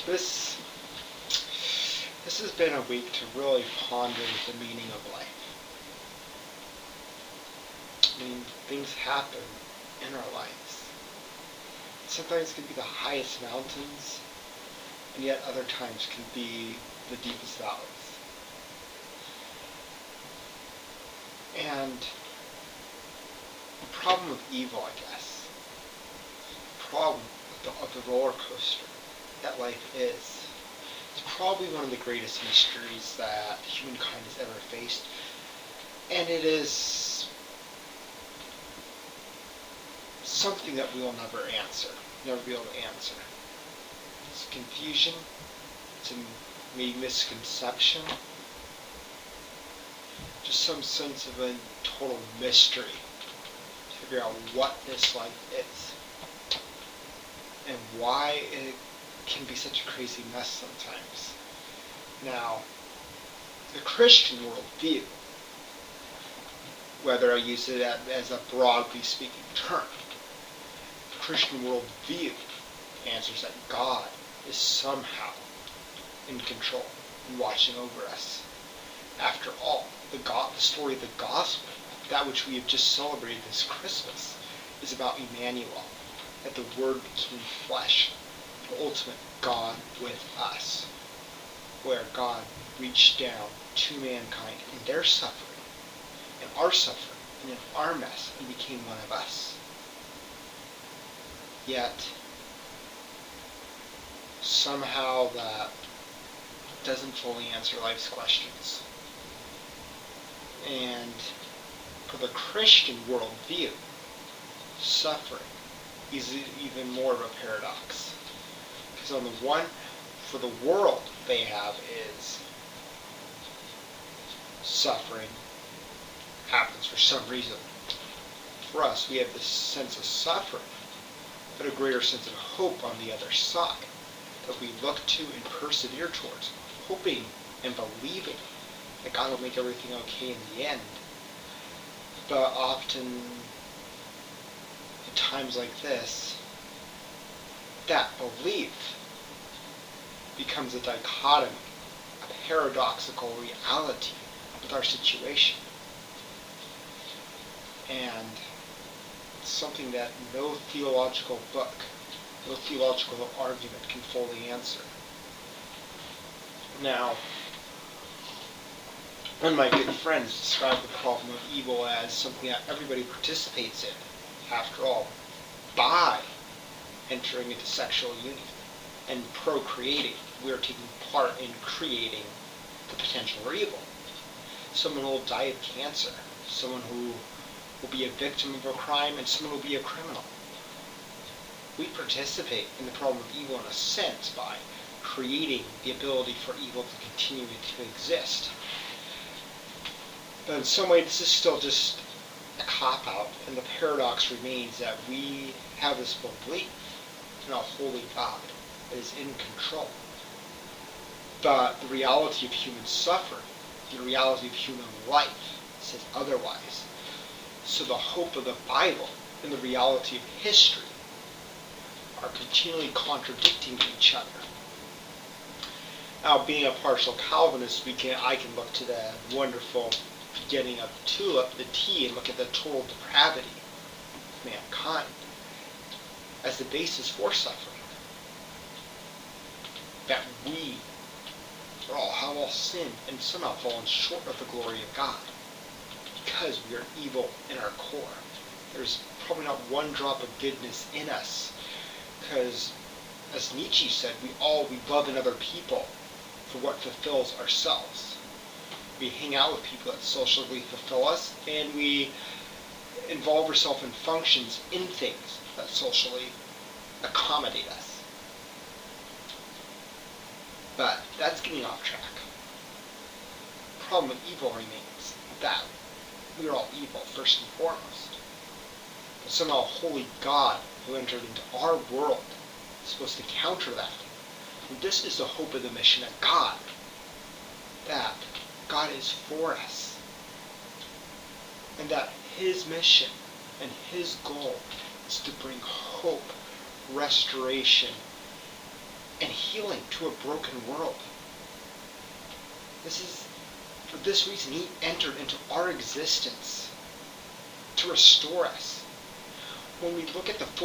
This has been a week to really ponder the meaning of life. I mean, things happen in our lives. Sometimes it can be the highest mountains, and yet other times can be the deepest valleys. And the problem of evil, I guess, the problem of the roller coaster that life is, it's probably one of the greatest mysteries that humankind has ever faced. And it is something that we will never be able to answer. It's confusion, it's a misconception, just some sense of a total mystery to figure out what this life is and why it can be such a crazy mess sometimes. Now, the Christian worldview, whether I use it as a broadly speaking term, the Christian worldview answers that God is somehow in control and watching over us. After all, the story of the gospel, that which we have just celebrated this Christmas, is about Emmanuel, that the Word became flesh, the ultimate God with us, where God reached down to mankind in their suffering, in our suffering, and in our mess, and became one of us. Yet, somehow that doesn't fully answer life's questions. And for the Christian worldview, suffering is even more of a paradox. Because on the one, for the world they have is suffering happens for some reason. For us, we have this sense of suffering, but a greater sense of hope on the other side that we look to and persevere towards, hoping and believing that God will make everything okay in the end. But often, at times like this, that belief becomes a dichotomy, a paradoxical reality with our situation. And it's something that no theological book, no theological argument can fully answer. Now, one of my good friends described the problem of evil as something that everybody participates in, after all, by entering into sexual union and procreating. We are taking part in creating the potential for evil. Someone will die of cancer, someone who will be a victim of a crime, and someone will be a criminal. We participate in the problem of evil in a sense by creating the ability for evil to continue to exist. But in some way, this is still just a cop-out, and the paradox remains that we have this belief in a holy God that is in control. But the reality of human suffering, the reality of human life, says otherwise. So the hope of the Bible and the reality of history are continually contradicting each other. Now, being a partial Calvinist, I can look to the wonderful beginning of the tulip, the tea, and look at the total depravity of mankind as the basis for suffering. That we have all sinned and somehow fallen short of the glory of God because we are evil in our core. There's probably not one drop of goodness in us because, as Nietzsche said, we love in other people for what fulfills ourselves. We hang out with people that socially fulfill us, and we involve ourselves in functions, in things that socially accommodate us. But that's getting off track. The problem with evil remains that we are all evil, first and foremost. But somehow a holy God who entered into our world is supposed to counter that. And this is the hope of the mission of God, that God is for us, and that His mission and His goal is to bring hope, restoration, and healing to a broken world. For this reason, he entered into our existence to restore us. When we look at the